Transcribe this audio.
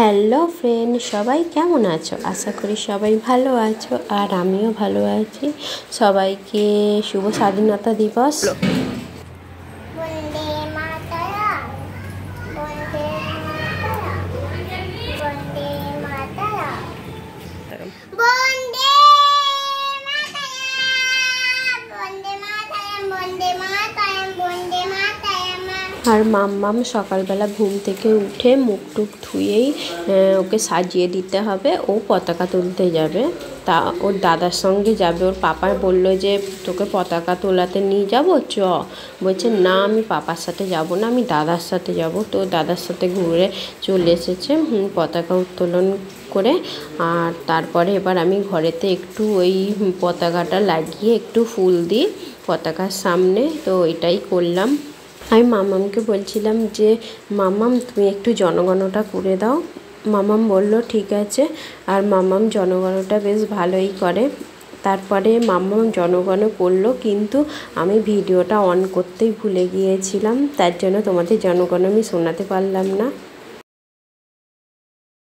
Hello friend, সবাই কেমন আছো? আশা করি সবাই ভালো আছো, আর আমিও ভালো আছি। সবাইকে শুভ স্বাধীনতা দিবস। বন্দে মাতরম, বন্দে মাতরম, বন্দে মাতরম, বন্দে মাতরম, বন্দে মাতরম, বন্দে মাতরম, বন্দে মাতরম। আর মাম্মাম সকালবেলা ঘুম থেকে উঠে মুখ টুক ধুয়েই ওকে সাজিয়ে দিতে হবে। ও পতাকা তুলতে যাবে, তা ওর দাদার সঙ্গে যাবে। ওর পাপা বললো যে তোকে পতাকা তোলাতে নিয়ে যাবো, চ। বলছে না, আমি পাপার সাথে যাব না, আমি দাদার সাথে যাব। তো দাদার সাথে ঘুরে চলে এসেছে পতাকা উত্তোলন করে। আর তারপরে এবার আমি ঘরেতে একটু ওই পতাকাটা লাগিয়ে একটু ফুল দিই পতাকার সামনে। তো এটাই করলাম। আমি মামামকে বলছিলাম যে মামাম তুমি একটু জনগণটা করে দাও। মামাম বলল ঠিক আছে। আর মামাম জনগণটা বেশ ভালোই করে। তারপরে মামাম জনগণ করলো, কিন্তু আমি ভিডিওটা অন করতেই ভুলে গিয়েছিলাম, তার জন্য তোমাদের জনগণ আমি শোনাতে পারলাম না।